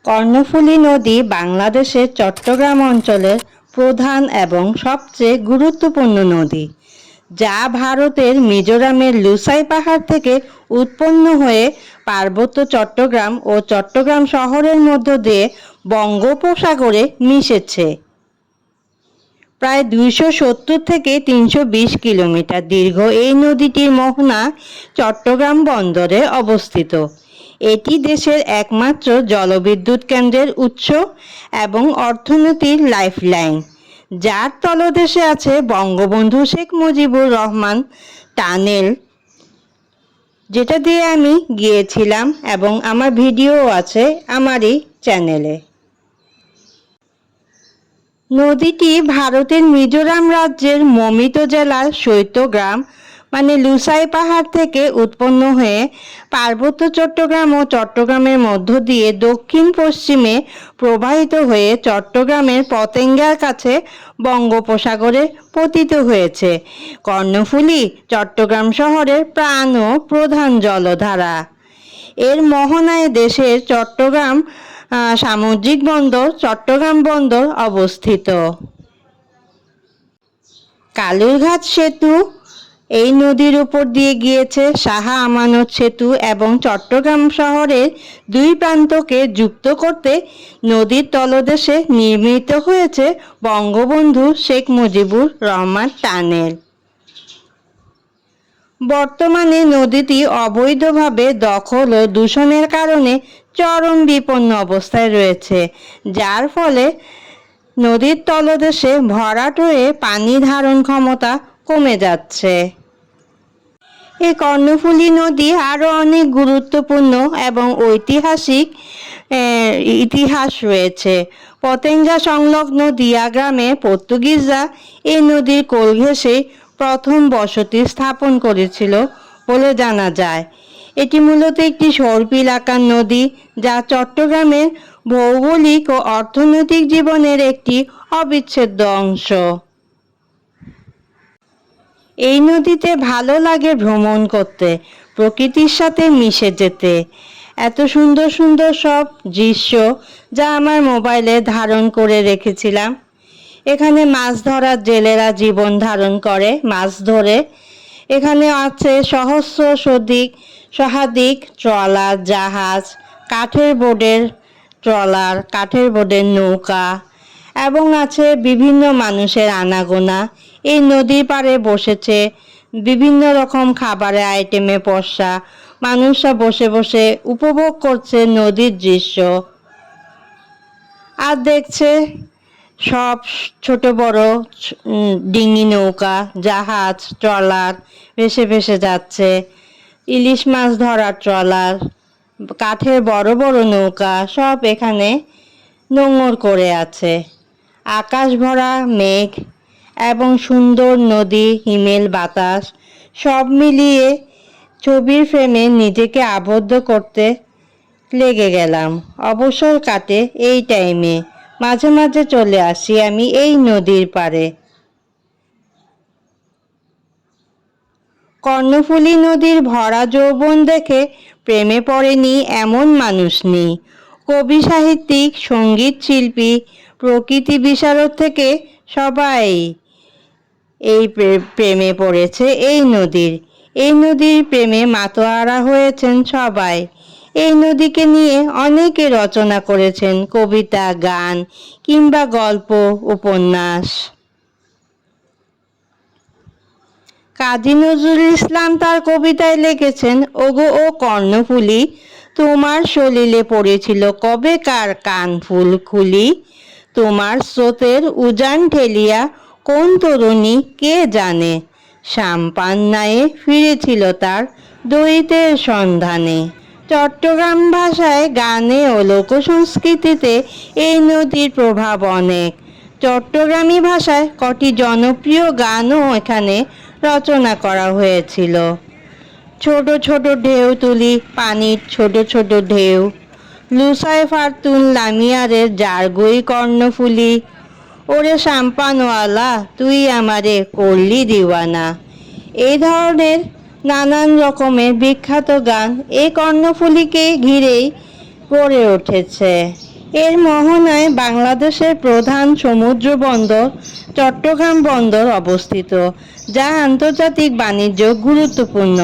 কর্ণফুলী নদী বাংলাদেশের চট্টগ্রাম অঞ্চলের প্রধান এবং সবচেয়ে গুরুত্বপূর্ণ নদী, যা ভারতের মিজোরামের লুসাই পাহাড় থেকে উৎপন্ন হয়ে পার্বত্য চট্টগ্রাম ও চট্টগ্রাম শহরের মধ্য দিয়ে বঙ্গোপসাগরে মিশেছে। প্রায় 270 থেকে 320 কিলোমিটার দীর্ঘ এই নদীটির মোহনা চট্টগ্রাম বন্দরে অবস্থিত। এটি দেশের একমাত্র জলবিদ্যুৎ কেন্দ্রের উৎস এবং অর্থনীতির লাইফলাইন, যার তলদেশে আছে বঙ্গবন্ধু শেখ মুজিবুর রহমান টানেল, যেটা দিয়ে আমি গিয়েছিলাম এবং আমার ভিডিও আছে আমারই চ্যানেলে। নদীটি ভারতের মিজোরাম রাজ্যের মমিতো জেলার শৈত্যগ্রাম লুসাই পাহাড় থেকে উৎপন্ন হয়ে পার্বত্য চট্টগ্রাম ও চট্টগ্রামের মধ্য দিয়ে দক্ষিণ পশ্চিমে প্রবাহিত হয়ে চট্টগ্রামের পতেঙ্গার কাছে বঙ্গোপসাগরে পতিত হয়েছে। কর্ণফুলী চট্টগ্রাম শহরের প্রাণ ও প্রধান জলধারা। এর মোহনায় দেশের চট্টগ্রাম সামুদ্রিক বন্দর চট্টগ্রাম বন্দর অবস্থিত। কালুরঘাট সেতু এই নদীর উপর দিয়ে গিয়েছে। শাহ আমানত সেতু এবং চট্টগ্রাম শহরের দুই প্রান্তকে যুক্ত করতে নদীর তলদেশে নির্মিত হয়েছে বঙ্গবন্ধু শেখ মুজিবুর রহমান টানেল। বর্তমানে নদীটি অবৈধভাবে দখল ও দূষণের কারণে চরম বিপন্ন অবস্থায় রয়েছে, যার ফলে নদীর তলদেশে ভরাট হয়ে পানি ধারণ ক্ষমতা কমে যাচ্ছে। এই কর্ণফুলী নদী আরও অনেক গুরুত্বপূর্ণ এবং ঐতিহাসিক ইতিহাস রয়েছে। পতেঙ্গা সংলগ্ন দিয়া গ্রামে পর্তুগিজরা এই নদীর কোল ঘেঁষে প্রথম বসতি স্থাপন করেছিল বলে জানা যায়। এটি মূলত একটি সর্পিল আকার নদী, যা চট্টগ্রামের ভৌগোলিক ও অর্থনৈতিক জীবনের একটি অবিচ্ছেদ্য অংশ। এই নদীতে ভালো লাগে ভ্রমণ করতে, প্রকৃতির সাথে মিশে যেতে। এত সুন্দর সুন্দর সব দৃশ্য যা আমার মোবাইলে ধারণ করে রেখেছিলাম। এখানে মাছ ধরার জেলেরা জীবন ধারণ করে মাছ ধরে। এখানে আছে সহস্র শতাধিক ট্রলার, জাহাজ, কাঠের বোর্ডের ট্রলার, কাঠের বোর্ডের নৌকা এবং আছে বিভিন্ন মানুষের আনাগোনা। এই নদীর পাড়ে বসেছে বিভিন্ন রকম খাবারের আইটেমে পসরা। মানুষরা বসে বসে উপভোগ করছে নদীর দৃশ্য আর দেখছে সব ছোট বড় ডিঙি নৌকা, জাহাজ, ট্রলার ভেসে ভেসে যাচ্ছে। ইলিশ মাছ ধরার ট্রলার, কাঠের বড় বড় নৌকা সব এখানে নোঙর করে আছে। আকাশ ভরা মেঘ এবং সুন্দর নদী, হিমেল বাতাস সব মিলিয়ে ছবির ফ্রেমে নিজেকে আবদ্ধ করতে লেগে গেলাম। অবসর কাটে এই টাইমে, মাঝে মাঝে চলে আসি আমি এই নদীর পাড়ে। কর্ণফুলী নদীর ভরা যৌবন দেখে প্রেমে পড়েনি এমন মানুষ নেই। কবি, সাহিত্যিক, সঙ্গীত শিল্পী, প্রকৃতি বিশারদ থেকে সবাই এই প্রেমে পড়েছে এই নদীর। এই নদীর প্রেমে মাতোয়ারা হয়েছেন সবাই। এই নদীকে নিয়ে অনেকে রচনা করেছেন কবিতা, গান কিংবা গল্প, উপন্যাস। কাজী নজরুল ইসলাম তার কবিতায় লিখেছেন, ওগো ও কর্ণফুলী, তোমার সলিলে পড়েছিল কবে কার কান ফুল খুলি, তোমার স্রোতের উজান ঠেলিয়া কোন তরুণী কে জানে, সাম্পান্নায়ে ফিরেছিল তার দৈতের সন্ধানে। চট্টগ্রাম ভাষায়, গানে ও লোকসংস্কৃতিতে এই নদীর প্রভাব অনেক। চট্টগ্রামী ভাষায় কটি জনপ্রিয় গানও এখানে রচনা করা হয়েছিল। ছোট ছোট ঢেউ তুলি পানির ছোট ছোট ঢেউ, লুসাই ফারতুন লামিয়ারের জারগুই কর্ণফুলী, ওরে সাম্পানওয়ালা তুই আমারে করলি দিওয়ানা। এই ধরনের নানান রকমের বিখ্যাত গান এই কর্ণফুলীকে ঘিরেই গড়ে উঠেছে। এর মোহনায় বাংলাদেশের প্রধান সমুদ্র বন্দর চট্টগ্রাম বন্দর অবস্থিত, যা আন্তর্জাতিক বাণিজ্য গুরুত্বপূর্ণ।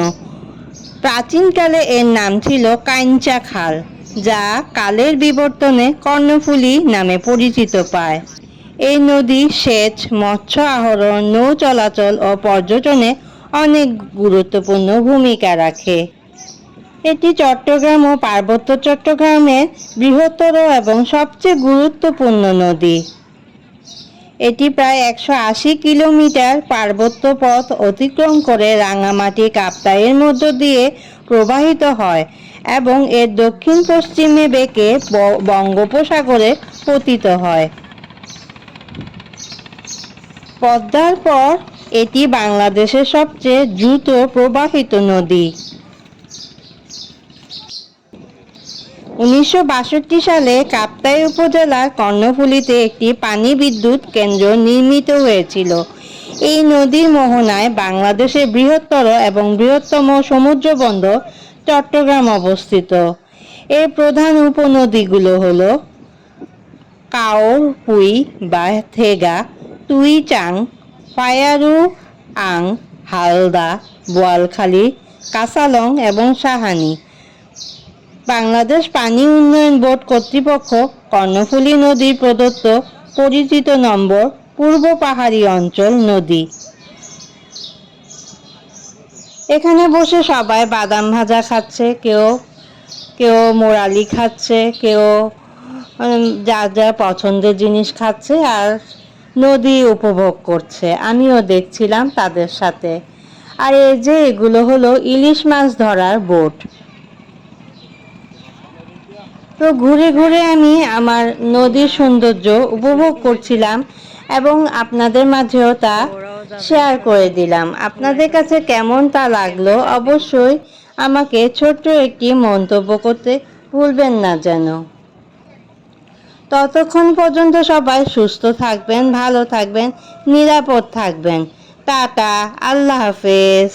প্রাচীনকালে এর নাম ছিল কাইঞ্চা খাল, যা কালের বিবর্তনে কর্ণফুলী নামে পরিচিত পায়। এই নদী সেচ, মৎস্য আহরণ, নৌ চলাচল ও পর্যটনে অনেক গুরুত্বপূর্ণ ভূমিকা রাখে। এটি চট্টগ্রাম ও পার্বত্য চট্টগ্রামের বৃহত্তর এবং সবচেয়ে গুরুত্বপূর্ণ নদী। এটি প্রায় 180 কিলোমিটার পার্বত্য পথ অতিক্রম করে রাঙামাটি কাপ্তাইয়ের মধ্য দিয়ে প্রবাহিত হয় এবং এর দক্ষিণ পশ্চিমে বেঁকে বঙ্গোপসাগরে পতিত হয়। পদ্মার পর এটি বাংলাদেশের সবচেয়ে দ্রুত প্রবাহিত নদী। 1962 সালে কাপ্তাই উপজেলার কর্ণফুলীতে একটি পানি বিদ্যুৎ কেন্দ্র নির্মিত হয়েছিল। এই নদীর মোহনায় বাংলাদেশের বৃহত্তর এবং বৃহত্তম সমুদ্র বন্দর চট্টগ্রাম অবস্থিত। এর প্রধান উপনদীগুলো হলো কাওর, পুই বা থেগা, তুইচাং, ফায়ারু আং, হালদা, বোয়ালখালী, কাসালং এবং সাহানী। বাংলাদেশ পানি উন্নয়ন বোর্ড কর্তৃপক্ষ কর্ণফুলী নদীর প্রদত্ত পরিচিত নম্বর পূর্ব পাহাড়ি অঞ্চল নদী। এখানে বসে সবাই বাদাম ভাজা খাচ্ছে, কেউ কেউ মোরালি খাচ্ছে, কেউ যার যার পছন্দের জিনিস খাচ্ছে আর নদী উপভোগ করছে। আমিও দেখছিলাম তাদের সাথে। আর এই যে এগুলো হলো ইলিশ মাছ ধরার বোট। তো ঘুরে ঘুরে আমি আমার নদীর সৌন্দর্য উপভোগ করছিলাম এবং আপনাদের মাঝেও তা শেয়ার করে দিলাম। আপনাদের কাছে কেমন তা লাগলো অবশ্যই আমাকে ছোট্ট একটি মন্তব্য করতে ভুলবেন না যেন। ততক্ষণ পর্যন্ত সবাই সুস্থ থাকবেন, ভালো থাকবেন, নিরাপদ থাকবেন। টাটা, আল্লাহ হাফেজ।